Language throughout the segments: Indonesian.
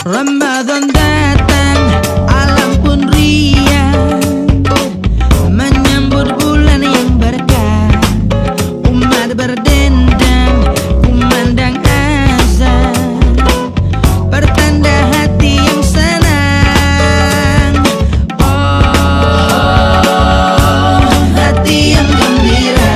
Ramadan datang, alam pun riang, menyambut bulan yang berkah. Umat berdendang, kumandang azan, pertanda hati yang senang. Oh, hati yang gembira.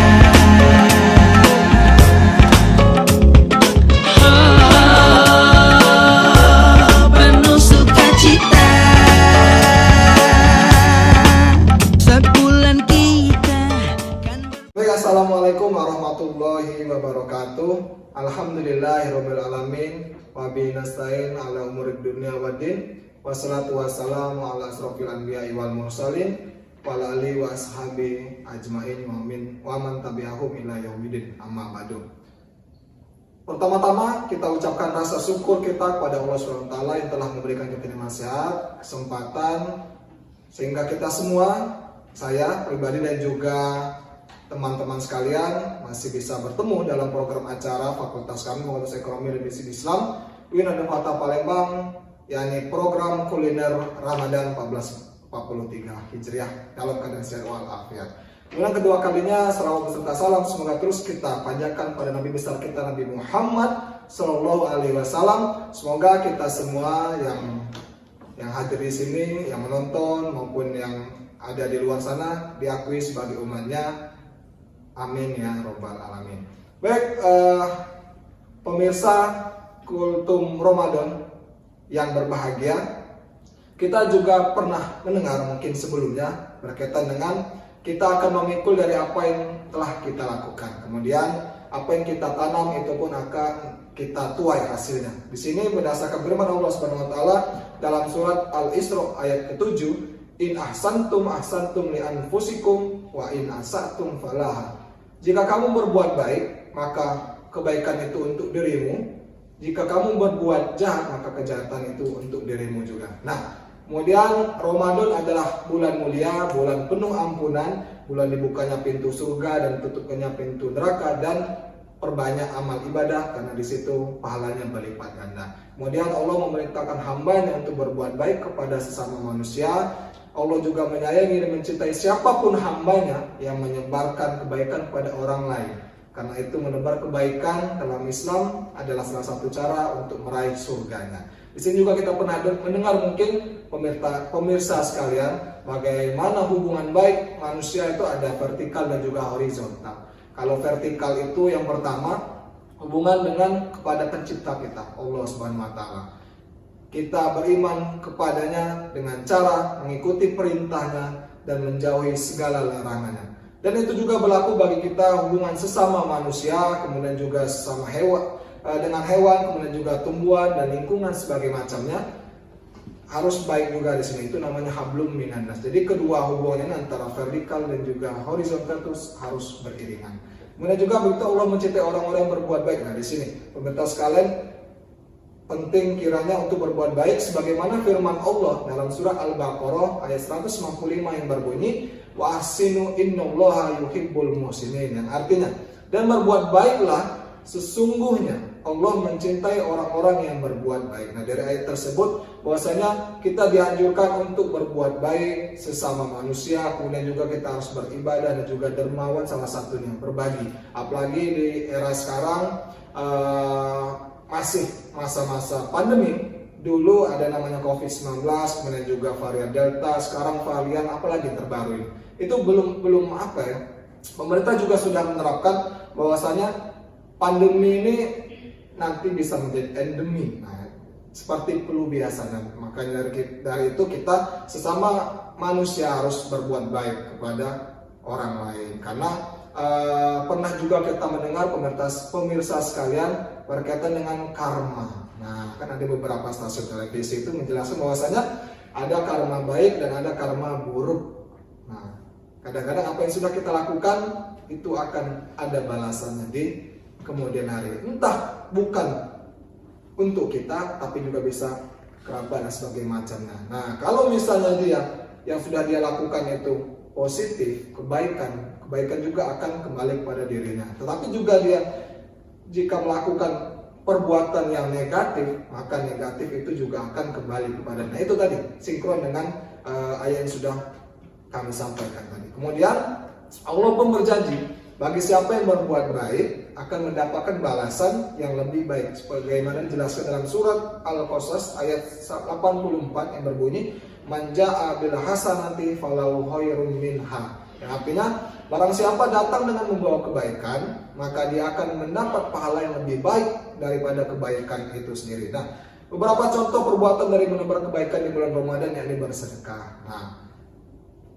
Assalamualaikum warahmatullahi wabarakatuh. Alhamdulillahirabbil alamin wa bihi nasta'in ala umurid dunya waddin. Wassalatu wassalamu ala asrofil anbiya'i wal mursalin wa ala alihi wa ashabi ajmain wa man tabi'ahum ila yaumidin. Amma ba'du. Pertama-tama kita ucapkan rasa syukur kita kepada Allah SWT yang telah memberikan kita nikmat sehat, kesempatan, sehingga kita semua, saya pribadi dan juga teman-teman sekalian masih bisa bertemu dalam program acara fakultas kami, Fakultas Ekonomi dan Bisnis Islam UIN Raden Fatah Palembang, yakni program kuliner Ramadan 1443 Hijriah dalam keadaan sehat walafiat. Kemudian kedua kalinya salawat beserta salam semoga terus kita panjatkan pada Nabi besar kita Nabi Muhammad Sallallahu Alaihi Wasallam. Semoga kita semua yang hadir di sini, yang menonton maupun yang ada di luar sana diakui sebagai umatnya. Amin ya robbal alamin. Baik, pemirsa Kultum Ramadan yang berbahagia, kita juga pernah mendengar mungkin sebelumnya berkaitan dengan kita akan memikul dari apa yang telah kita lakukan. Kemudian apa yang kita tanam itu pun akan kita tuai hasilnya. Di sini berdasarkan firman Allah Subhanahu wa taala dalam surat Al-Isra ayat ke-7, in ahsantum ahsantum li anfusikum wa in asatum falaha. Jika kamu berbuat baik, maka kebaikan itu untuk dirimu. Jika kamu berbuat jahat, maka kejahatan itu untuk dirimu juga. Nah, kemudian Ramadan adalah bulan mulia, bulan penuh ampunan, bulan dibukanya pintu surga dan tutupnya pintu neraka, dan perbanyak amal ibadah karena di situ pahalanya berlipat ganda. Kemudian Allah memerintahkan hambanya untuk berbuat baik kepada sesama manusia. Allah juga menyayangi dan mencintai siapapun hambanya yang menyebarkan kebaikan kepada orang lain. Karena itu menebar kebaikan dalam Islam adalah salah satu cara untuk meraih surganya. Di sini juga kita pernah mendengar mungkin pemirsa sekalian, bagaimana hubungan baik manusia itu ada vertikal dan juga horizontal. Kalau vertikal itu yang pertama hubungan dengan kepada pencipta kita, Allah Subhanahu wa taala. Kita beriman kepadanya dengan cara mengikuti perintahnya dan menjauhi segala larangannya. Dan itu juga berlaku bagi kita hubungan sesama manusia, kemudian juga sesama hewan, dengan hewan, kemudian juga tumbuhan dan lingkungan sebagai macamnya. Harus baik juga di sini, itu namanya hablum minan nas. Jadi kedua hubungannya antara vertikal dan juga horizontal terus harus beriringan. Kemudian juga begitu Allah mencintai orang-orang yang berbuat baik. Nah di sini pemirsa sekalian, penting kiranya untuk berbuat baik sebagaimana firman Allah dalam surah Al-Baqarah ayat 195 yang berbunyi wa ahsinu innallaha yuhibbul muhsinin, yang artinya dan berbuat baiklah sesungguhnya Allah mencintai orang-orang yang berbuat baik. Nah dari ayat tersebut bahwasanya kita dianjurkan untuk berbuat baik sesama manusia, kemudian juga kita harus beribadah dan juga dermawan, salah satunya berbagi. Apalagi di era sekarang masih masa-masa pandemi. Dulu ada namanya COVID-19, kemudian juga varian Delta, sekarang varian apalagi terbaru ini. Itu belum apa ya. Pemerintah juga sudah menerapkan bahwasanya pandemi ini nanti bisa menjadi endemi. Nah, seperti flu biasa. Makanya dari itu kita sesama manusia harus berbuat baik kepada orang lain. Karena pernah juga kita mendengar pemirsa sekalian berkaitan dengan karma. Nah, kan ada beberapa stasiun televisi itu menjelaskan bahwasanya ada karma baik dan ada karma buruk. Nah, kadang-kadang apa yang sudah kita lakukan itu akan ada balasannya di kemudian hari. Entah bukan untuk kita, tapi juga bisa kerabat dan sebagainya macamnya. Nah, kalau misalnya dia yang sudah dia lakukan itu positif, kebaikan juga akan kembali kepada dirinya. Tetapi juga dia jika melakukan perbuatan yang negatif, maka negatif itu juga akan kembali kepada. Nah itu tadi sinkron dengan ayat yang sudah kami sampaikan tadi. Kemudian Allah pun berjanji bagi siapa yang berbuat baik akan mendapatkan balasan yang lebih baik, sebagaimana dijelaskan dalam surat Al-Qasas ayat 84 yang berbunyi man jaa bil hasanati falahu khairum minha. Yang artinya barang siapa datang dengan membawa kebaikan, maka dia akan mendapat pahala yang lebih baik daripada kebaikan itu sendiri. Nah, beberapa contoh perbuatan dari menebar kebaikan di bulan Ramadan yakni bersedekah. Nah,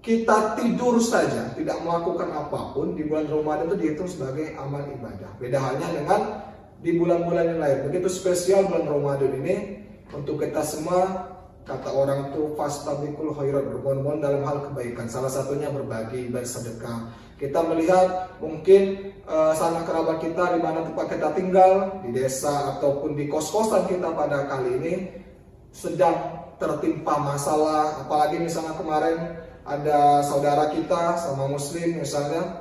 kita tidur saja tidak melakukan apapun di bulan Ramadan itu dihitung sebagai amal ibadah. Beda halnya dengan di bulan-bulan yang lain. Begitu spesial bulan Ramadan ini untuk kita semua. Kata orang itu fastabiqul khairat, berbondong dalam hal kebaikan. Salah satunya berbagi, bersedekah. Kita melihat mungkin sanak kerabat kita di mana tempat kita tinggal, di desa ataupun di kos-kosan kita pada kali ini sedang tertimpa masalah. Apalagi misalnya kemarin ada saudara kita sama muslim misalnya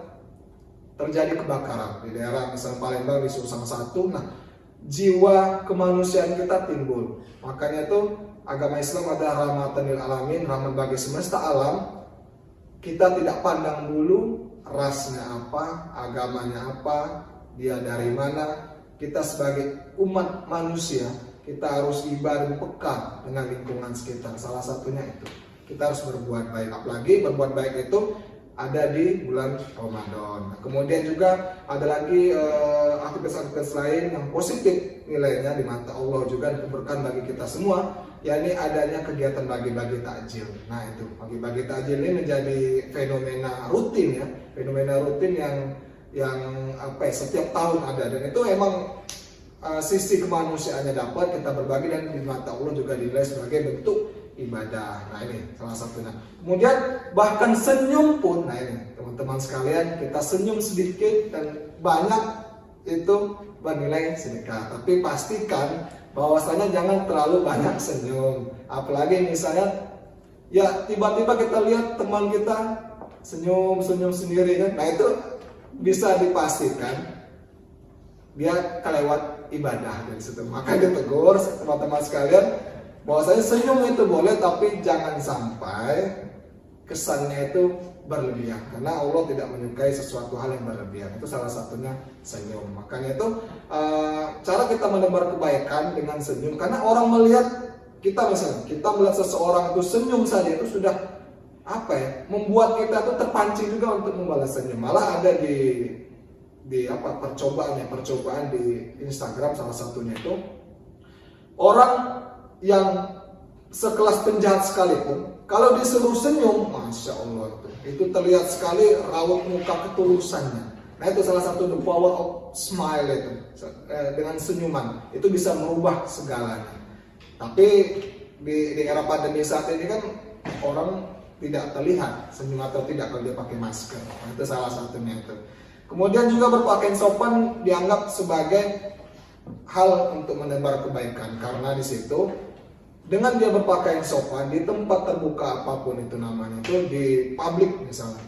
terjadi kebakaran di daerah misalnya Palembang di Sulsel 1. Nah, jiwa kemanusiaan kita timbul. Makanya itu agama Islam adalah rahmatan lil alamin, rahmat bagi semesta alam. Kita tidak pandang dulu rasnya apa, agamanya apa, dia dari mana. Kita sebagai umat manusia, kita harus ibadah peka dengan lingkungan sekitar. Salah satunya itu, kita harus berbuat baik. Apalagi berbuat baik itu ada di bulan Ramadan. Nah, kemudian juga ada lagi aktivitas-aktivitas lain yang positif nilainya di mata Allah juga keberkahan bagi kita semua, yakni adanya kegiatan bagi-bagi takjil. Nah itu bagi-bagi takjil ini menjadi fenomena rutin ya, fenomena rutin yang apa ya, setiap tahun ada, dan itu emang sisi kemanusiaannya dapat kita berbagi dan di mata Allah juga dinilai sebagai bentuk ibadah. Nah ini salah satunya. Kemudian bahkan senyum pun, nah ini teman-teman sekalian, kita senyum sedikit dan banyak itu bernilai sedekah. Tapi pastikan bahwasanya jangan terlalu banyak senyum. Apalagi misalnya ya tiba-tiba kita lihat teman kita senyum sendiri kan. Nah itu bisa dipastikan dia kelewat ibadah dari situ. Maka ditegur teman-teman sekalian bahwasanya senyum itu boleh, tapi jangan sampai kesannya itu berlebihan, karena Allah tidak menyukai sesuatu hal yang berlebihan. Itu salah satunya senyum. Makanya itu cara kita menebar kebaikan dengan senyum, karena orang melihat kita, misalnya kita melihat seseorang itu senyum saja itu sudah apa ya, membuat kita tuh terpancing juga untuk membalas senyum. Malah ada di apa percobaan di Instagram salah satunya itu orang yang sekelas penjahat sekalipun kalau disuruh senyum, masya Allah itu terlihat sekali raut muka ketulusannya. Nah itu salah satu the power of smile itu, dengan senyuman itu bisa merubah segalanya. Tapi di era pandemi saat ini kan orang tidak terlihat senyum atau tidak kalau dia pakai masker. Nah, itu salah satunya itu. Kemudian juga berpakaian sopan dianggap sebagai hal untuk menebar kebaikan, karena di situ dengan dia berpakaian sopan di tempat terbuka apapun itu namanya, itu di publik misalnya,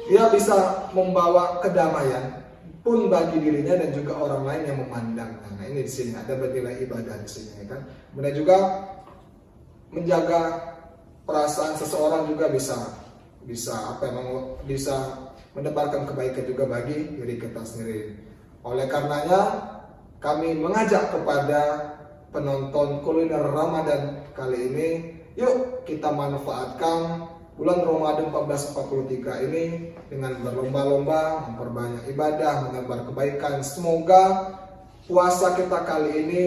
dia bisa membawa kedamaian pun bagi dirinya dan juga orang lain yang memandang. Nah ini di sini ada bernilai ibadah di sini kan. Kemudian juga menjaga perasaan seseorang juga bisa menebarkan kebaikan juga bagi diri kita sendiri. Oleh karenanya kami mengajak kepada penonton kuliner Ramadan kali ini, yuk kita manfaatkan bulan Ramadan 1443 ini dengan berlomba-lomba, memperbanyak ibadah, menebar kebaikan. Semoga puasa kita kali ini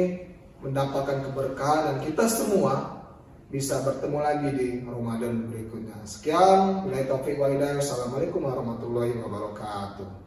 mendapatkan keberkahan dan kita semua bisa bertemu lagi di Ramadan berikutnya. Sekian, wabillahi taufiq wal hidayah. Wassalamualaikum warahmatullahi wabarakatuh.